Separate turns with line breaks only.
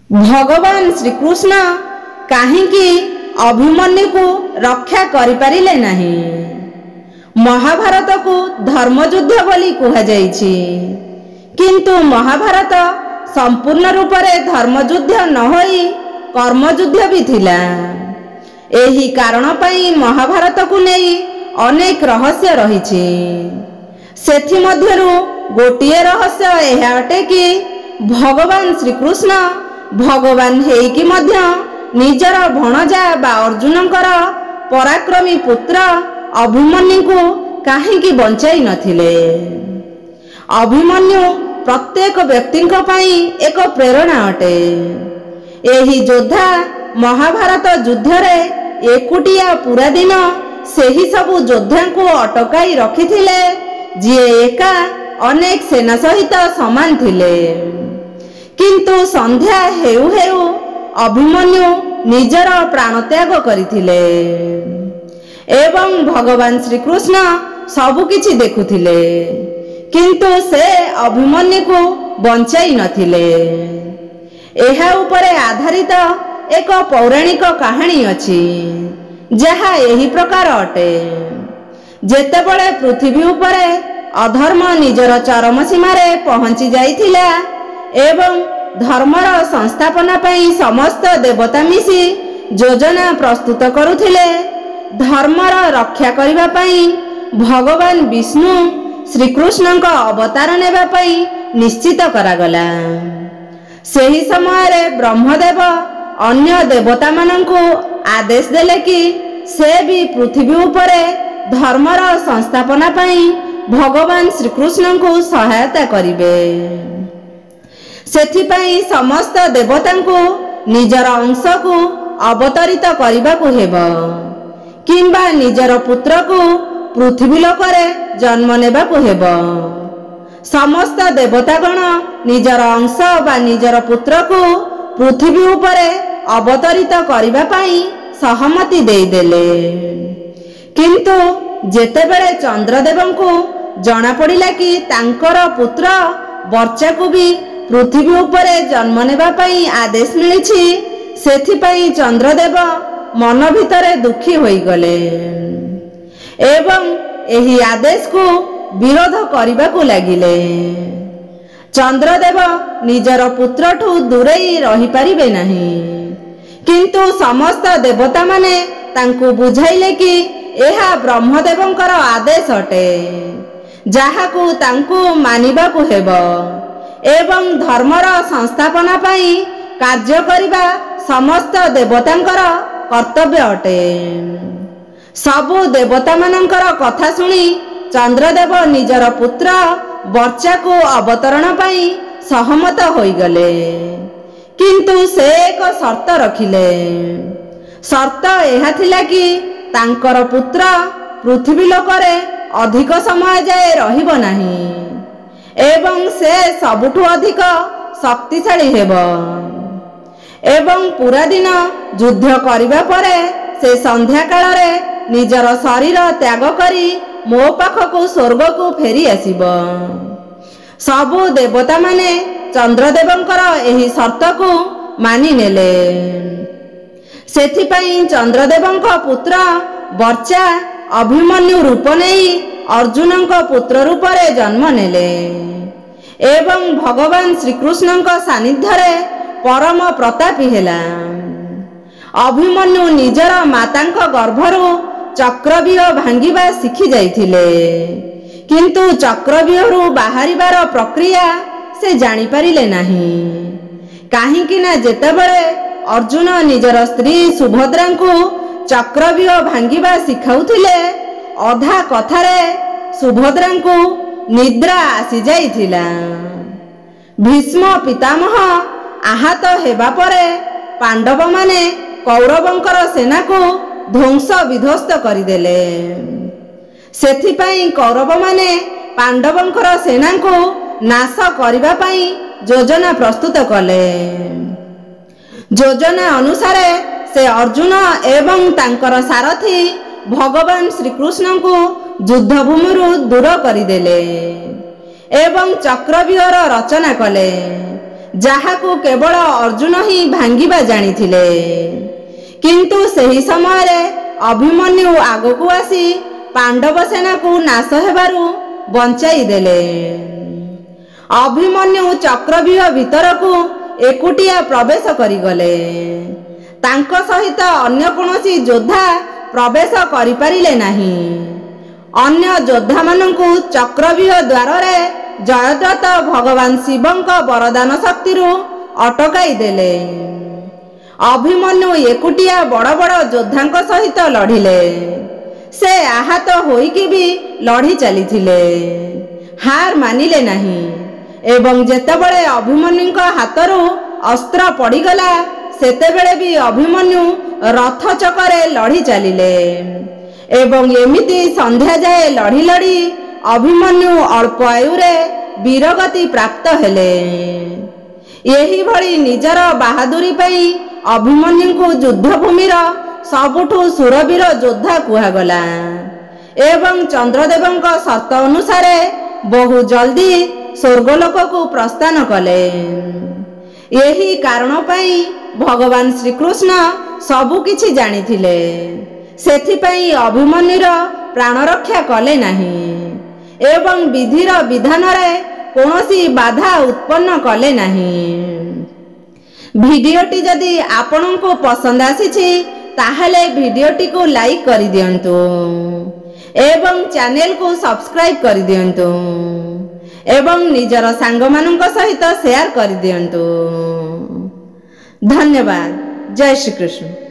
भगवान श्रीकृष्ण काहींकि अभिमन्यु को रक्षा करिपारिले नाही। महाभारत को धर्मयुद्ध बोली कुहाଯାଇଛି, किंतु महाभारत संपूर्ण रूप से धर्मयुद्ध न होई कर्मयुद्ध भी थिला। एही कारण पई महाभारत को नहीं अनेक रहस्य रहिछि। सेथि मध्यरु गोटिए रहस्य एहा अटे कि भगवान श्रीकृष्ण भगवान हेइकि मध्य निजर भणजा बा अर्जुनकर पराक्रमी पुत्र अभिमन्यु को काहींकि बंचाई नथिले। अभिमन्यु प्रत्येक व्यक्ति एक प्रेरणा अटे। एही योद्धा महाभारत युद्ध रे एकुटिया पूरा दिन सेही सबु योद्धा को अटकाई रखिथिले, जी एका अनेक सेना सहित समान थिले। किंतु संध्या हेउ हेउ अभिमन्यु निजर प्राणत्याग करिथिले एवं भगवान श्रीकृष्ण सबु किछि देखुथिले, किंतु से अभिमन्यु को बंचाई नथिले। एहा उपरे आधारित एक पौराणिक कहानी अछि, जहा एही प्रकार अटे। जेतेबेले पृथ्वी उपरे अधर्म निजर चरम सीमारे पहुंची जाइथिला एवं धर्मर संस्थापना पई समस्त देवता मिसी योजना प्रस्तुत करुथिले, धर्मर रक्षा करिबा पई भगवान विष्णु श्रीकृष्ण का अवतार नेबा पई निश्चित करागला। सेही समय रे ब्रह्मदेव अन्य देवता माननकु आदेश देले कि से भी पृथ्वी उपरे धर्मर संस्थापना पई भगवान श्रीकृष्ण को सहायता करिवे। सेथिपाई समस्त देवता को निजर अंश को अवतरित करने को हेबो, किंबा निजर पुत्र को पृथ्वी लोकरे जन्म नेबा को हेबो। समस्त देवतागण निजर अंश बा निजर पुत्र को पृथ्वी उपरे अवतरित करने पाई सहमति देदेले। किंतु जेतेबेले चंद्रदेव को जना पड़िला कि तांकर पुत्र वर्चा को भी पृथ्वी उपरे जन्म नेबा पाई आदेश मिलिछि, सेथिपाई चंद्रदेव मन भितरे दुखी होई गले एवं एही आदेश को विरोध करिबा को लागिले। चंद्रदेव निजर पुत्र ठू दूरेई रही पारिबे नाही, किंतु समस्त देवता माने तांकु बुझाइले कि एहा ब्रह्मदेवंकर आदेश अटे, जाहाकु तांकु मानिबा को हेबो एवं धर्मर संस्थापना पाई कार्य करिबा समस्त देवतांकर कर्तव्य अटे। सबु देवता मानंकर कथा सुनी चंद्रदेव निजर पुत्र वर्चा को अवतरण पाई सहमत होई गले, किंतु से एक शर्त रखिले। शर्त एहा थिला कि तांकर पुत्र पृथ्वी लोकरे अधिक समय जाए रहिबो नाही एवं से सबुठु अधिक शक्तिशाली हेबो एवं पूरा दिन युद्ध करिबा परे से संध्या काल रे निजर शरीर त्याग करी मो पाखकु स्वर्ग को फेरी आसीबो। सबु देवता माने चंद्रदेवंकर एही शर्त को मानि नेले। सेथिपाई चंद्रदेवंक पुत्र वर्चा अभिमन्यु रूप नहीं अर्जुनंक पुत्र रूप रे जन्म नेले एवं भगवान श्रीकृष्ण सानिध्य रे परम प्रतापी हेला। अभिमन्यु निजर मातांक गर्भरु चक्रव्यूह भांगिबा शिखी जाइथिले, किंतु चक्रव्यूहरु बाहरिबार प्रक्रिया से जानि पारिले नाही। काहींकि ना जेतेबेले अर्जुन निजर स्त्री सुभद्रा को चक्रव्यूह भांगिबा शिखाउथिले, अधा कथारे सुभद्रा को निद्रा आसी जाइथिला। भीष्म पितामह आहत हेबा परे पांडव माने कौरवंकर सेना को ध्वंस विध्वस्त करिदेले। सेथिपाई कौरव माने पांडवंकर सेना को नाश करिबा पाई योजना प्रस्तुत कले। योजना अनुसार से अर्जुन एवं तांकर सारथी भगवान श्रीकृष्ण को युद्ध भूमि दूर करदेले एवं चक्रव्यूहर रचना कले। ଯାହାକୁ କେବଳ ଅର୍ଜୁନ ହିଁ ଭାଙ୍ଗିବା ଜାଣିଥିଲେ। କିନ୍ତୁ ସେହି ସମୟରେ ଅଭିମନ୍ୟୁ ଆଗକୁ ଆସି ପାଣ୍ଡବ ସେନାକୁ ନାଶ ହେବାରୁ ବଞ୍ଚାଇ ଦେଲେ। ଅଭିମନ୍ୟୁ ଚକ୍ରବ୍ୟୁହ ଭିତରକୁ ଏକୁଟିଆ ପ୍ରବେଶ କରିଗଲେ। ତାଙ୍କ ସହିତ ଅନ୍ୟ କୌଣସି ଯୋଦ୍ଧା ପ୍ରବେଶ କରିପାରିଲେ ନାହିଁ। ଅନ୍ୟ ଯୋଦ୍ଧାମାନଙ୍କୁ ଚକ୍ରବ୍ୟୁହ ଦ୍ୱାରରେ ଜୟଦ୍ରଥ ଭଗବାନ ଶିବଙ୍କ ବରଦାନ ଶକ୍ତିରୁ ଅଟକାଇ ଦେଲେ। ଅଭିମନ୍ୟୁ ଏକୁଟିଆ ବଡ଼ ବଡ଼ ଯୋଦ୍ଧାଙ୍କ ସହିତ ଲଢ଼ିଲେ। ସେ ଆହତ ହୋଇକି ବି ଲଢ଼ି ଚାଲିଥିଲେ, ହାର ମାନିଲେ ନାହିଁ। ଏବଂ ଯେତେବେଳେ ଅଭିମନ୍ୟୁଙ୍କ ହାତରୁ ଅସ୍ତ୍ର ପଡ଼ିଗଲା ସେତେବେଳେ ବି ଅଭିମନ୍ୟୁ ରଥ ଚକରେ ଲଢ଼ି ଚାଲିଲେ। ଏବଂ ଏମିତି ସନ୍ଧ୍ୟା ଯାଏ ଲଢ଼ି ଲଢ଼ି ଅଭିମନ୍ୟୁ ଅଳ୍ପ ଆୟୁରେ ବୀରଗତି ପ୍ରାପ୍ତ ହେଲେ। ଏହିଭଳି ନିଜର ବାହାଦୁରୀ ପାଇଁ ଅଭିମନ୍ୟୁଙ୍କୁ ଯୁଦ୍ଧଭୂମିର ସବୁଠୁ ସୁରବୀର ଯୋଦ୍ଧା କୁହାଗଲା। ଏବଂ ଚନ୍ଦ୍ରଦେବଙ୍କ ସର୍ତ୍ତ ଅନୁସାରେ ବହୁ ଜଲ୍ଦି ସ୍ୱର୍ଗଲୋକକୁ ପ୍ରସ୍ଥାନ କଲେ। ଏହି କାରଣ ପାଇଁ ଭଗବାନ ଶ୍ରୀକୃଷ୍ଣ ସବୁକିଛି ଜାଣିଥିଲେ। ସେଥିପାଇଁ ଅଭିମନ୍ୟୁର ପ୍ରାଣରକ୍ଷା କଲେ ନାହିଁ ଏବଂ ବିଧିର ବିଧାନରେ କୌଣସି ବାଧା ଉତ୍ପନ୍ନ କଲେ ନାହିଁ। ଭିଡ଼ିଓଟି ଯଦି ଆପଣଙ୍କୁ ପସନ୍ଦ ଆସିଛି ତାହେଲେ ଭିଡ଼ିଓଟିକୁ ଲାଇକ୍ କରିଦିଅନ୍ତୁ ଏବଂ ଚ୍ୟାନେଲକୁ ସବସ୍କ୍ରାଇବ୍ କରିଦିଅନ୍ତୁ ଏବଂ ନିଜର ସାଙ୍ଗମାନଙ୍କ ସହିତ ସେୟାର କରିଦିଅନ୍ତୁ। ଧନ୍ୟବାଦ। ଜୟ ଶ୍ରୀକୃଷ୍ଣ।